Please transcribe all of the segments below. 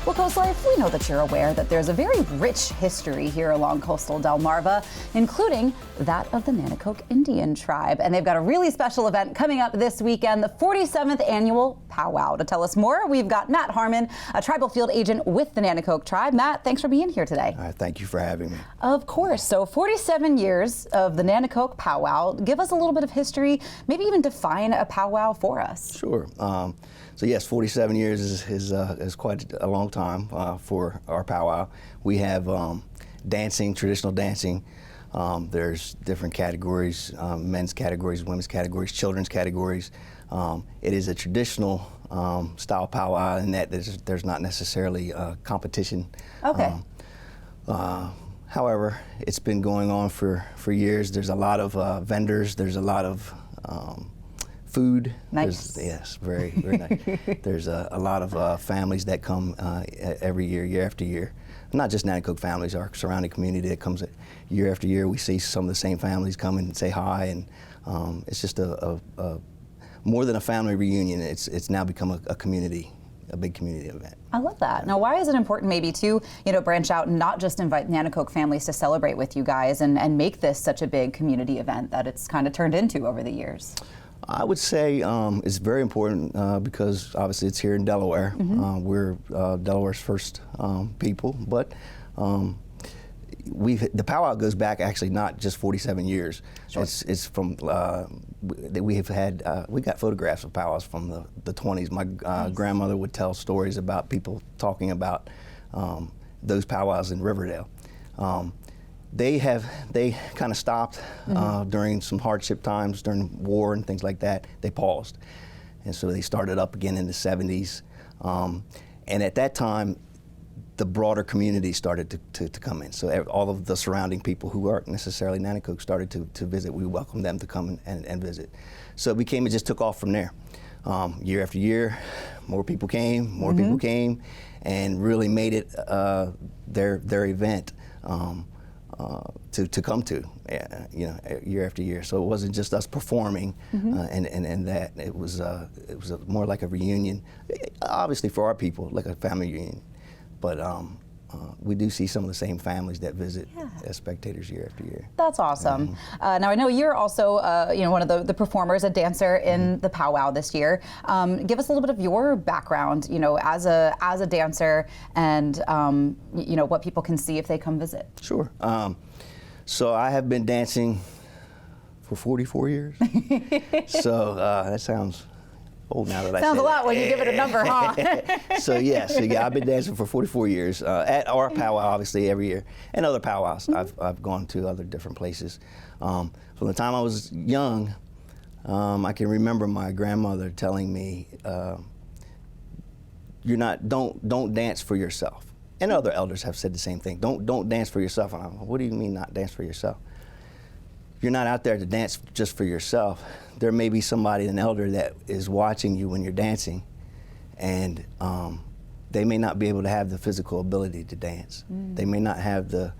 Well, Coast Life, we know that you're aware that there's a very rich history here along coastal Delmarva, including that of the Nanticoke Indian tribe. And they've got a really special event coming up this weekend, the 47th annual powwow. To tell us more, we've got Matt Harmon, a tribal field agent with the Nanticoke tribe. Matt, thanks for being here today. Thank you for having me. Of course. So 47 years of the Nanticoke powwow. Give us a little bit of history, maybe even define a powwow for us. Sure. So yes, 47 years is quite a long time for our powwow. We have dancing, traditional dancing. There's different categories, men's categories, women's categories, children's categories. It is a traditional style powwow in that there's not necessarily competition. Okay. However, it's been going on for years. There's a lot of vendors. There's a lot of food. Nice. Yes, very, very nice. There's a lot of families that come every year, year after year. Not just Nanticoke families, our surrounding community that comes year after year. We see some of the same families come and say hi, and it's just a more than a family reunion. It's now become a community, a big community event. I love that. Now, why is it important maybe to, branch out and not just invite Nanticoke families to celebrate with you guys and make this such a big community event that it's kind of turned into over the years? I would say it's very important because obviously it's here in Delaware. Mm-hmm. We're Delaware's first people, but the powwow goes back actually not just 47 years. Sure. It's from we got photographs of powwows from the 20s. My Nice. grandmother would tell stories about people talking about those powwows in Riverdale. They kind of stopped during some hardship times, during war and things like that. They paused, and so they started up again in the 70s. And at that time, the broader community started to come in. So all of the surrounding people who aren't necessarily Nanticoke started to visit. We welcomed them to come and visit. So it just took off from there. Year after year, more people came, people came, and really made it their event. To come to, year after year. So it wasn't just us performing, and that it was more like a reunion, obviously for our people, like a family reunion. But we do see some of the same families that visit as spectators year after year. That's awesome. Now I know you're also one of the performers, a dancer in the powwow this year. Give us a little bit of your background, as a dancer, and what people can see if they come visit. Sure. So I have been dancing for 44 years. So that sounds old now that I say Sounds a lot that. when you give it a number, huh? So I've been dancing for 44 years at our powwow, obviously every year, and other powwows. I've gone to other different places. From the time I was young, I can remember my grandmother telling me, "Don't dance for yourself." And other elders have said the same thing. Don't dance for yourself. And I'm like, what do you mean not dance for yourself? You're not out there to dance just for yourself. There may be somebody, an elder, that is watching you when you're dancing, and they may not be able to have the physical ability to dance. They may not have the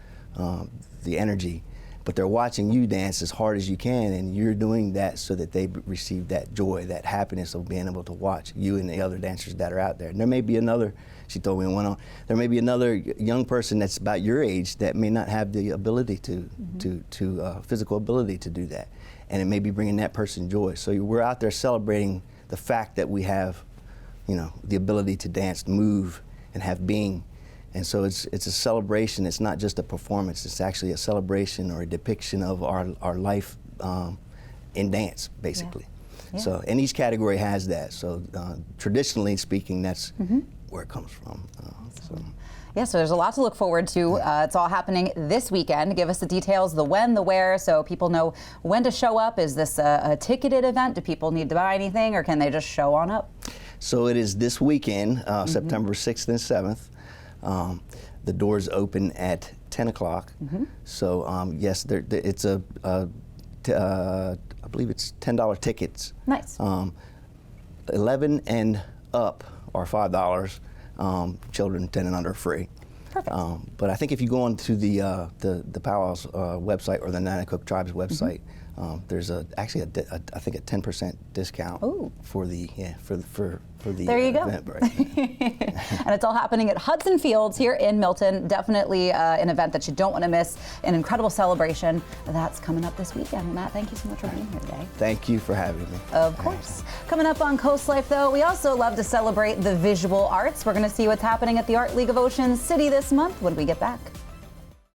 energy, but they're watching you dance as hard as you can, and you're doing that so that they receive that joy, that happiness of being able to watch you and the other dancers that are out there. And there may be another, she told me and went on, there may be another young person that's about your age that may not have the ability physical ability to do that. And it may be bringing that person joy. So we're out there celebrating the fact that we have, the ability to dance, move, and have being. And so it's a celebration. It's not just a performance. It's actually a celebration or a depiction of our life in dance, basically. Yeah. So, and each category has that. So traditionally speaking, that's where it comes from. Yeah, so there's a lot to look forward to. It's all happening this weekend. Give us the details, the when, the where, so people know when to show up. Is this a ticketed event? Do people need to buy anything, or can they just show on up? So it is this weekend, September 6th and 7th. The doors open at 10 o'clock. So yes, it's I believe it's $10 tickets. Nice. 11 and up are $5. Children 10 and under are free. Perfect. But I think if you go onto the powwow's website or the Nanticoke Tribe's website, There's actually I think a 10% discount Ooh. for the There you go. event. Right. And it's all happening at Hudson Fields here in Milton. Definitely an event that you don't want to miss. An incredible celebration that's coming up this weekend. Matt, thank you so much for being here today. Thank you for having me. Of course. Coming up on Coast Life, though, we also love to celebrate the visual arts. We're going to see what's happening at the Art League of Ocean City this month when we get back.